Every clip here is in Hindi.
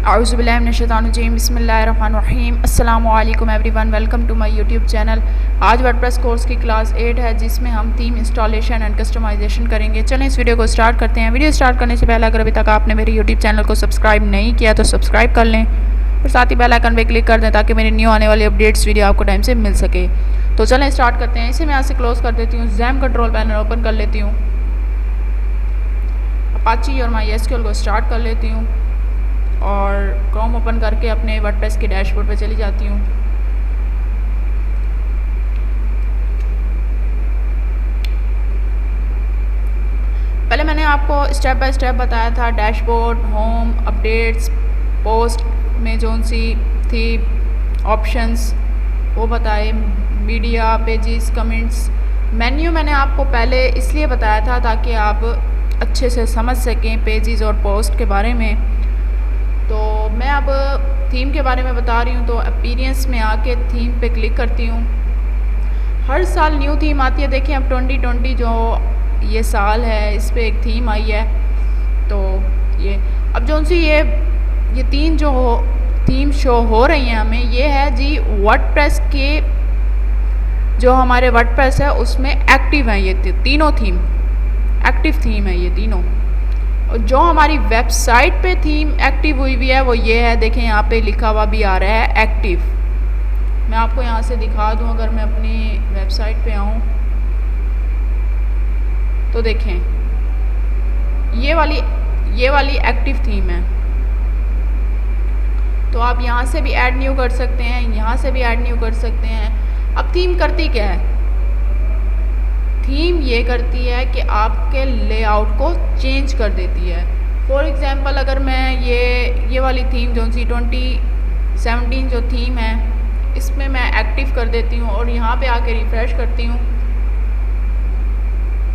औज़ुबिल्लाहिमिनश्शैतानिर्रजीम बिस्मिल्लाहिर्रहमानिर्रहीम अस्सलामुअलैकुम everyone, welcome to my YouTube channel. आज वर्डप्रेस कोर्स की क्लास 8 है जिसमें हम थीम इंस्टॉलेशन एंड कस्टमाइजेशन करेंगे। चलें इस वीडियो को स्टार्ट करते हैं। वीडियो स्टार्ट करने से पहले अगर अभी तक आपने मेरे यूट्यूब चैनल को सब्सक्राइब नहीं किया तो सब्सक्राइब कर लें और साथ ही बेल आइकन पर क्लिक कर दें ताकि मेरी न्यू आने वाली अपडेट्स वीडियो आपको टाइम से मिल सके। तो चलें स्टार्ट करते हैं। इसे मैं यहाँ से क्लोज़ कर देती हूँ, जैम कंट्रोल पैनल ओपन कर लेती हूँ, अपाची और माईएसक्यूएल को स्टार्ट कर लेती हूँ और क्रोम ओपन करके अपने वर्डप्रेस के डैशबोर्ड पे चली जाती हूँ। पहले मैंने आपको स्टेप बाय स्टेप बताया था, डैशबोर्ड, होम, अपडेट्स, पोस्ट में जोन सी थी ऑप्शंस वो बताए, मीडिया, पेजेस, कमेंट्स। मेन्यू मैंने आपको पहले इसलिए बताया था ताकि आप अच्छे से समझ सकें पेजेस और पोस्ट के बारे में। तो मैं अब थीम के बारे में बता रही हूँ। तो अपीयरेंस में आके थीम पे क्लिक करती हूँ। हर साल न्यू थीम आती है। देखिए अब 2020 जो ये साल है इस पे एक थीम आई है। तो ये अब जो सी ये तीन जो थीम शो हो रही हैं हमें, ये है जी वर्डप्रेस के जो हमारे वर्डप्रेस है उसमें एक्टिव हैं। ये तीनों थीम एक्टिव थीम है, ये तीनों। और जो हमारी वेबसाइट पे थीम एक्टिव हुई है वो ये है, देखें यहाँ पे लिखा हुआ भी आ रहा है एक्टिव। मैं आपको यहाँ से दिखा दूँ, अगर मैं अपनी वेबसाइट पे आऊँ तो देखें ये वाली एक्टिव थीम है। तो आप यहाँ से भी ऐड न्यू कर सकते हैं, यहाँ से भी ऐड न्यू कर सकते हैं। अब थीम करती क्या है? थीम ये करती है कि आपके लेआउट को चेंज कर देती है। फॉर एग्ज़ाम्पल अगर मैं ये वाली थीम जो सी 2017 जो थीम है इसमें मैं एक्टिव कर देती हूँ और यहाँ पे आके रिफ़्रेश करती हूँ,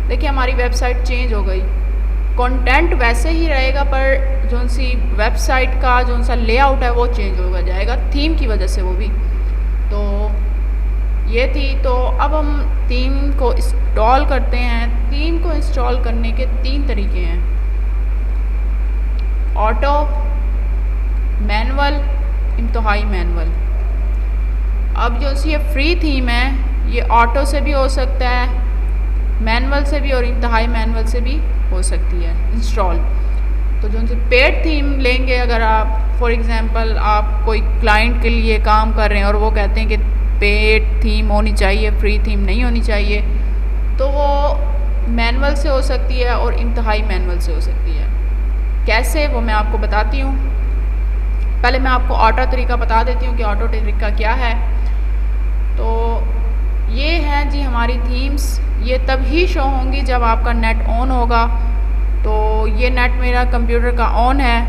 देखिए हमारी वेबसाइट चेंज हो गई। कंटेंट वैसे ही रहेगा पर जो सी वेबसाइट का जो सा लेआउट है वो चेंज हो जाएगा थीम की वजह से वो भी। तो ये थी। तो अब हम थीम को इंस्टॉल करते हैं। थीम को इंस्टॉल करने के 3 तरीके हैं, ऑटो, मैनुअल, इंतहाई मैनुअल। अब जो सी ये फ्री थीम है ये ऑटो से भी हो सकता है, मैनुअल से भी और इंतहाई मैनुअल से भी हो सकती है इंस्टॉल। तो जो सी पेड थीम लेंगे, अगर आप फॉर एग्ज़ाम्पल आप कोई क्लाइंट के लिए काम कर रहे हैं और वो कहते हैं कि पेड थीम होनी चाहिए, फ्री थीम नहीं होनी चाहिए, तो वो मैनुअल से हो सकती है और इंतहाई मैनुअल से हो सकती है। कैसे वो मैं आपको बताती हूँ। पहले मैं आपको ऑटो तरीका बता देती हूँ कि ऑटो तरीका क्या है। तो ये है जी हमारी थीम्स। ये तभी शो होंगी जब आपका नेट ऑन होगा। तो ये नेट मेरा कंप्यूटर का ऑन है,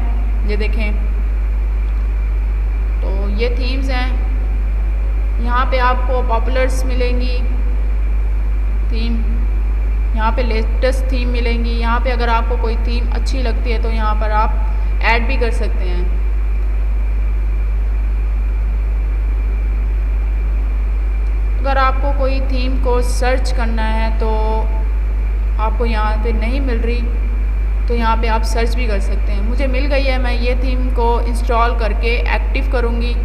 ये देखें। तो ये थीम्स हैं। यहाँ पे आपको पॉपुलर्स मिलेंगी थीम, यहाँ पे लेटेस्ट थीम मिलेंगी। यहाँ पे अगर आपको कोई थीम अच्छी लगती है तो यहाँ पर आप ऐड भी कर सकते हैं। अगर आपको कोई थीम को सर्च करना है तो आपको यहाँ पे नहीं मिल रही तो यहाँ पे आप सर्च भी कर सकते हैं। मुझे मिल गई है, मैं ये थीम को इंस्टॉल करके एक्टिव करूँगी।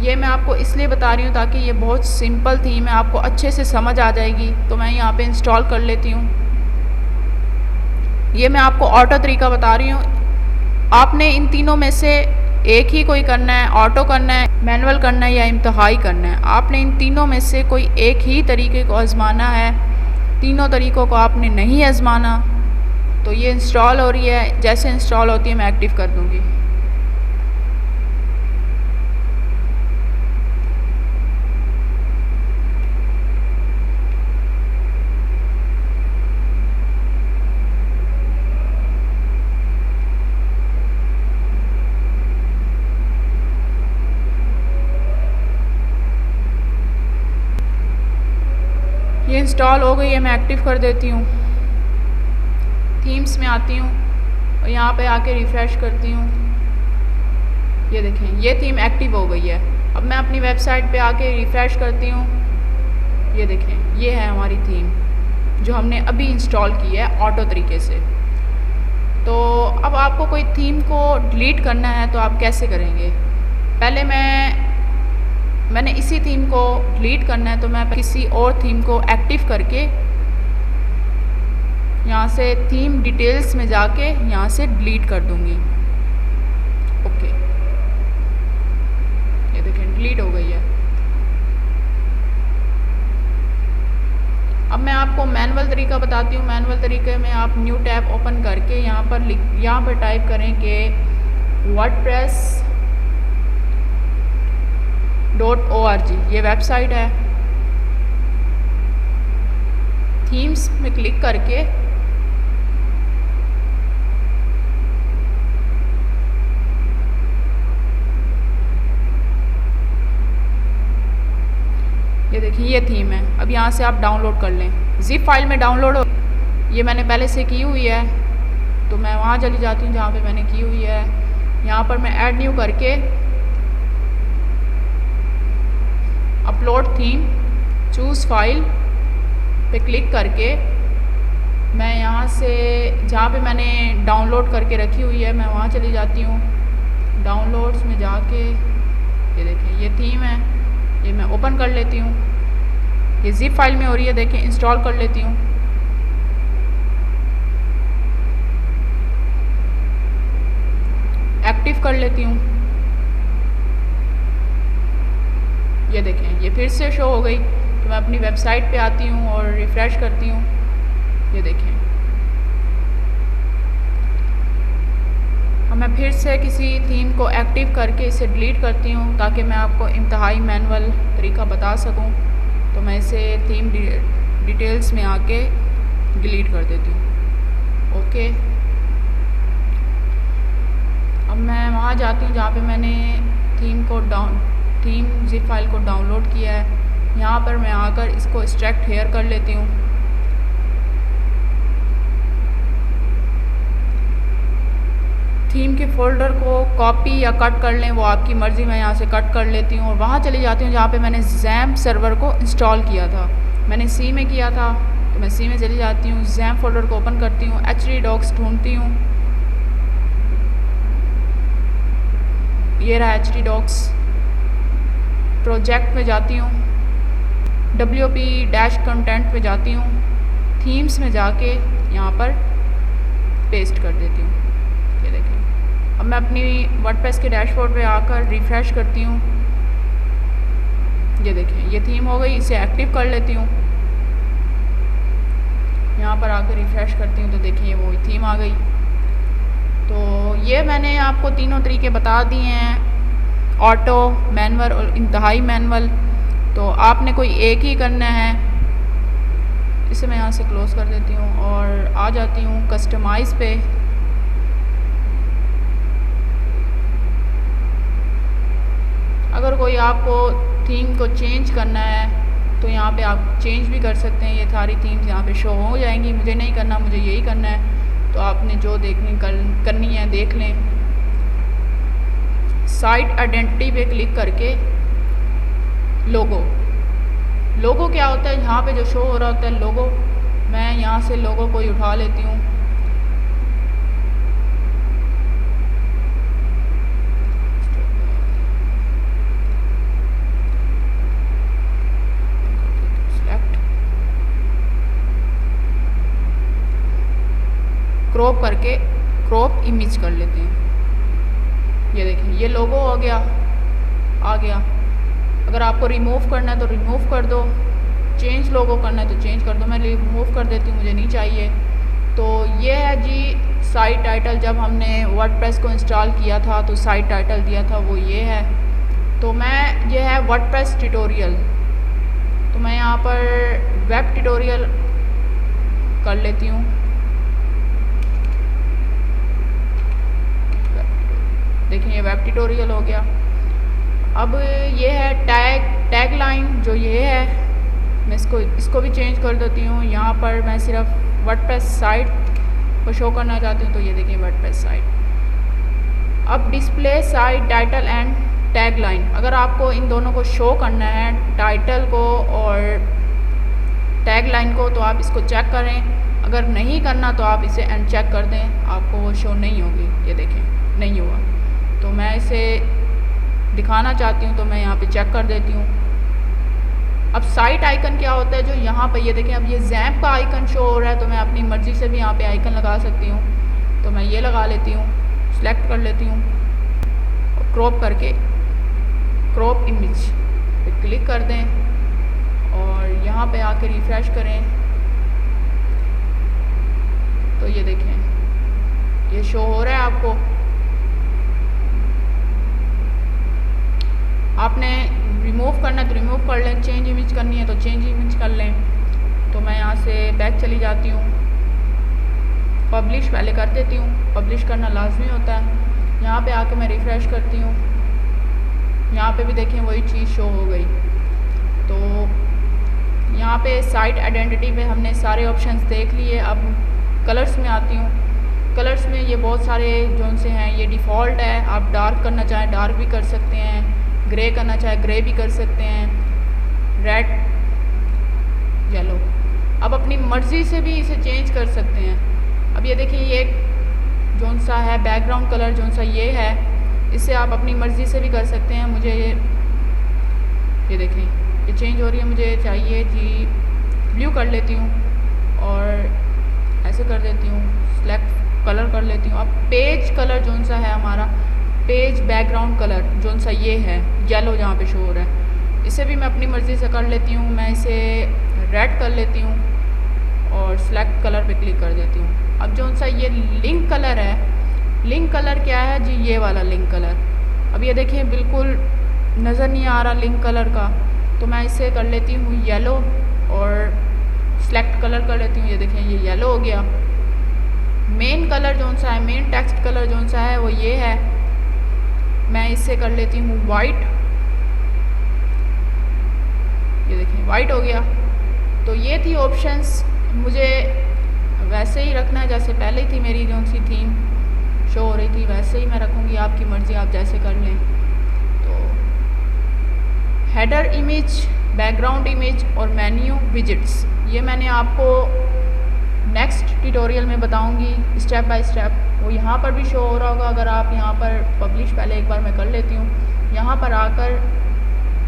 ये मैं आपको इसलिए बता रही हूँ ताकि ये बहुत सिंपल थीम है, आपको अच्छे से समझ आ जाएगी। तो मैं यहाँ पे इंस्टॉल कर लेती हूँ। ये मैं आपको ऑटो तरीका बता रही हूँ। आपने इन तीनों में से एक ही कोई करना है, ऑटो करना है, मैनुअल करना है या इंतहाई करना है। आपने इन तीनों में से कोई एक ही तरीके को आजमाना है, तीनों तरीक़ों को आपने नहीं आजमाना। तो ये इंस्टॉल हो रही है, जैसे इंस्टॉल होती है मैं एक्टिव कर दूँगी। ये इंस्टॉल हो गई है, मैं एक्टिव कर देती हूँ। थीम्स में आती हूँ और यहाँ पे आके रिफ़्रेश करती हूँ। ये देखें ये थीम एक्टिव हो गई है। अब मैं अपनी वेबसाइट पे आके रिफ़्रेश करती हूँ। ये देखें ये है हमारी थीम जो हमने अभी इंस्टॉल की है ऑटो तरीके से। तो तो अब आपको कोई थीम को डिलीट करना है तो आप कैसे करेंगे? पहले मैंने इसी थीम को डिलीट करना है तो मैं किसी और थीम को एक्टिव करके यहाँ से थीम डिटेल्स में जाके यहाँ से डिलीट कर दूँगी। ओके, ये देखें डिलीट हो गई है। अब मैं आपको मैनुअल तरीका बताती हूँ। मैनुअल तरीके में आप न्यू टैब ओपन करके यहाँ पर टाइप करें कि wordpress.org ये वेबसाइट है। थीम्स में क्लिक करके ये देखिए ये थीम है। अब यहाँ से आप डाउनलोड कर लें, जिप फाइल में डाउनलोड हो। ये मैंने पहले से की हुई है तो मैं वहाँ चली जाती हूँ जहाँ पे मैंने की हुई है। यहाँ पर मैं ऐड न्यू करके अपलोड थीम चूज़ फाइल पे क्लिक करके मैं यहाँ से जहाँ पे मैंने डाउनलोड करके रखी हुई है मैं वहाँ चली जाती हूँ। डाउनलोड्स में जाके ये देखें ये थीम है, ये मैं ओपन कर लेती हूँ। ये जिप फाइल में हो रही है, देखें इंस्टॉल कर लेती हूँ। एक्टिव कर लेती हूँ। ये देखें ये फिर से शो हो गई। तो मैं अपनी वेबसाइट पे आती हूँ और रिफ़्रेश करती हूँ। ये देखें अब मैं फिर से किसी थीम को एक्टिव करके इसे डिलीट करती हूँ ताकि मैं आपको इंतहाई मैनुअल तरीका बता सकूँ। तो मैं इसे थीम डिटेल्स में आके डिलीट कर देती हूँ। ओके, अब मैं वहाँ जाती हूँ जहाँ पे मैंने थीम जिप फाइल को डाउनलोड किया है। यहाँ पर मैं आकर इसको एक्सट्रैक्ट हेयर कर लेती हूँ। थीम के फ़ोल्डर को कॉपी या कट कर लें, वो आपकी मर्ज़ी। मैं यहाँ से कट कर लेती हूँ और वहाँ चली जाती हूँ जहाँ पे मैंने ज़ैम्प सर्वर को इंस्टॉल किया था। मैंने सी में किया था तो मैं सी में चली जाती हूँ। ज़ैम्प फ़ोल्डर को ओपन करती हूँ, htdocs ढूंढती हूँ। ये रहा htdocs। प्रोजेक्ट में जाती हूँ, wp-content में जाती हूँ, थीम्स में जाके यहाँ पर पेस्ट कर देती हूँ। ये देखें अब मैं अपनी वर्डप्रेस के डैशबोर्ड पे आकर रिफ़्रेश करती हूँ। ये देखें ये थीम हो गई, इसे एक्टिव कर लेती हूँ। यहाँ पर आकर रिफ़्रेश करती हूँ तो देखिए वो थीम आ गई। तो ये मैंने आपको तीनों तरीके बता दिए हैं, ऑटो, मैनुअल और इंतहाई मैनुअल। तो आपने कोई एक ही करना है। इसे मैं यहाँ से क्लोज़ कर देती हूँ और आ जाती हूँ कस्टमाइज़ पे। अगर कोई आपको थीम को चेंज करना है तो यहाँ पे आप चेंज भी कर सकते हैं। ये सारी थीम्स यहाँ पे शो हो जाएंगी। मुझे नहीं करना, मुझे यही करना है। तो आपने जो करनी है देख लें। साइट आइडेंटिटी पे क्लिक करके लोगो क्या होता है, यहाँ पे जो शो हो रहा होता है लोगो, मैं यहाँ से लोगो को ही उठा लेती हूँ। क्रॉप करके क्रॉप इमेज कर लेते हैं। ये देखिए ये लोगो हो गया, आ गया। अगर आपको रिमूव करना है तो रिमूव कर दो, चेंज लोगो करना है तो चेंज कर दो। मैं रिमूव कर देती हूँ, मुझे नहीं चाहिए। तो ये है जी साइट टाइटल। जब हमने वर्डप्रेस को इंस्टॉल किया था तो साइट टाइटल दिया था वो ये है। तो ये है वर्डप्रेस ट्यूटोरियल। तो मैं यहाँ पर वेब ट्यूटोरियल कर लेती हूँ। देखिए ये वेब ट्यूटोरियल हो गया। अब ये है टैग लाइन, जो ये है मैं इसको भी चेंज कर देती हूँ। यहाँ पर मैं सिर्फ वर्डप्रेस साइट को शो करना चाहती हूँ। तो ये देखिए वर्डप्रेस साइट। अब display site title and tag line. अगर आपको इन दोनों को शो करना है, टाइटल को और टैग लाइन को, तो आप इसको चेक करें। अगर नहीं करना तो आप इसे अनचेक कर दें, आपको वो शो नहीं होगी। ये देखें नहीं हुआ, तो मैं इसे दिखाना चाहती हूँ तो मैं यहाँ पे चेक कर देती हूँ। अब साइट आइकन क्या होता है, जो यहाँ पे ये देखें, अब ये जैम्प का आइकन शो हो रहा है, तो मैं अपनी मर्ज़ी से भी यहाँ पे आइकन लगा सकती हूँ। तो मैं ये लगा लेती हूँ, सिलेक्ट कर लेती हूँ और क्रॉप करके क्रॉप इमेज पे क्लिक कर दें और यहाँ पे आके रिफ़्रेश करें तो ये देखें ये शो हो रहा है आपको। आपने रिमूव करना है तो रिमूव कर लें, चेंज इमेज करनी है तो चेंज इमेज कर लें। तो मैं यहाँ से बैक चली जाती हूँ, पब्लिश पहले कर देती हूँ, पब्लिश करना लाजमी होता है। यहाँ पे आके मैं रिफ़्रेश करती हूँ, यहाँ पे भी देखें वही चीज़ शो हो गई। तो यहाँ पे साइट आइडेंटिटी पे हमने सारे ऑप्शंस देख लिए। अब कलर्स में आती हूँ। कलर्स में ये बहुत सारे जोन से हैं, ये डिफ़ॉल्ट है, आप डार्क करना चाहें डार्क भी कर सकते हैं, ग्रे करना चाहें ग्रे भी कर सकते हैं, रेड, येलो। अब अपनी मर्ज़ी से भी इसे चेंज कर सकते हैं। अब ये देखिए ये जोन सा है बैकग्राउंड कलर जोन सा ये है, इसे आप अपनी मर्ज़ी से भी कर सकते हैं। मुझे ये देखें ये चेंज हो रही है, मुझे चाहिए जी ब्लू कर लेती हूँ और ऐसे कर देती हूँ, सेलेक्ट कलर कर लेती हूँ। अब पेज कलर जोन सा है हमारा, पेज बैकग्राउंड कलर जोन सा ये है येलो जहाँ पे शो हो रहा है, इसे भी मैं अपनी मर्ज़ी से कर लेती हूँ। मैं इसे रेड कर लेती हूँ और सेलेक्ट कलर पे क्लिक कर देती हूँ। अब जोन सा ये लिंक कलर है, लिंक कलर क्या है जी, ये वाला लिंक कलर। अब ये देखिए बिल्कुल नज़र नहीं आ रहा लिंक कलर का, तो मैं इसे कर लेती हूँ येलो और सेलेक्ट कलर कर लेती हूँ। ये देखें ये येलो हो गया। मेन कलर जोन सा है, मेन टेक्स्ट कलर जोन सा है वो ये है, मैं इससे कर लेती हूँ वाइट। ये देखें वाइट हो गया। तो ये थी ऑप्शंस, मुझे वैसे ही रखना है जैसे पहले थी मेरी जोन सी थीम शो हो रही थी, वैसे ही मैं रखूँगी, आपकी मर्ज़ी आप जैसे कर लें। तो हेडर इमेज, बैकग्राउंड इमेज और मेन्यू विजिट्स ये मैंने आपको नेक्स्ट ट्यूटोरियल में बताऊंगी स्टेप बाय स्टेप। वो यहाँ पर भी शो हो रहा होगा, अगर आप यहाँ पर पब्लिश पहले एक बार मैं कर लेती हूँ। यहाँ पर आकर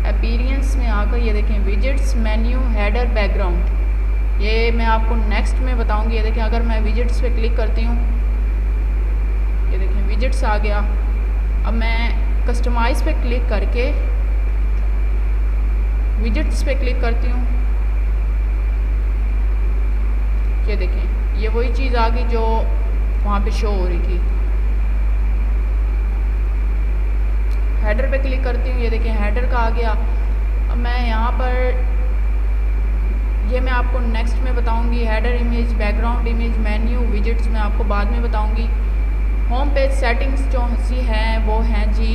अपीयरेंस में आकर ये देखें विजिट्स, मेन्यू, हेडर, बैकग्राउंड, ये मैं आपको नेक्स्ट में बताऊंगी। ये देखें अगर मैं विजिट्स पे क्लिक करती हूँ, ये देखें विजिट्स आ गया। अब मैं कस्टमाइज़ पे क्लिक करके विजिट्स पे क्लिक करती हूँ, ये देखें ये वही चीज़ आ गई जो वहाँ पे शो हो रही थी। हेडर पे क्लिक करती हूँ, ये देखें हेडर का आ गया। अब मैं यहाँ पर ये मैं आपको नेक्स्ट में बताऊँगी। Header image, background image, menu, visits मैं आपको बाद में बताऊँगी। होम पेज सेटिंग्स जो हंसी हैं वो हैं जी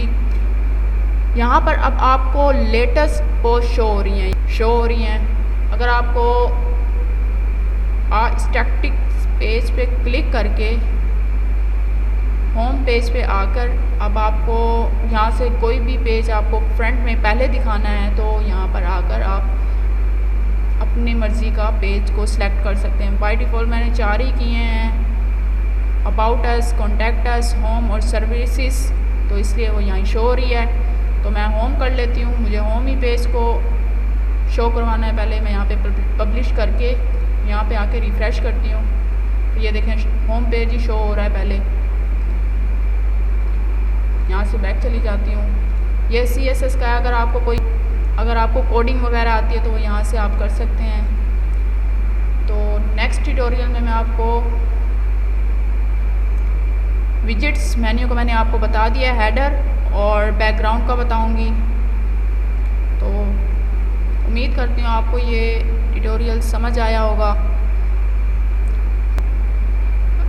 यहाँ पर। अब आपको लेटेस्ट पोस्ट शो हो रही हैं। अगर आपको स्टैटिक पेज पे क्लिक करके होम पेज पे आकर अब आपको यहाँ से कोई भी पेज आपको फ्रंट में पहले दिखाना है तो यहाँ पर आकर आप अपनी मर्ज़ी का पेज को सिलेक्ट कर सकते हैं। बाय डिफ़ॉल्ट मैंने 4 ही किए हैं, about us, contact us, home और सर्विसेज, तो इसलिए वो यहाँ शो हो रही है। तो मैं होम कर लेती हूँ, मुझे होम ही पेज को शो करवाना है। पहले मैं यहाँ पे पब्लिश करके यहाँ पे आके रिफ़्रेश करती हूँ, तो ये देखें होम पेज ही शो हो रहा है। पहले यहाँ से बैक चली जाती हूँ। ये CSS का है, अगर आपको कोडिंग वगैरह आती है तो वो यहाँ से आप कर सकते हैं। तो नेक्स्ट ट्यूटोरियल में मैं आपको विजिट्स, मेन्यू को मैंने आपको बता दिया, हेडर और बैकग्राउंड का बताऊंगी। तो उम्मीद करती हूँ आपको ये ट्यूटोरियल समझ आया होगा।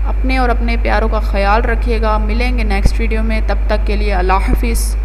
अपने और अपने प्यारों का ख्याल रखिएगा। मिलेंगे नेक्स्ट वीडियो में, तब तक के लिए अल्लाह हाफिज़।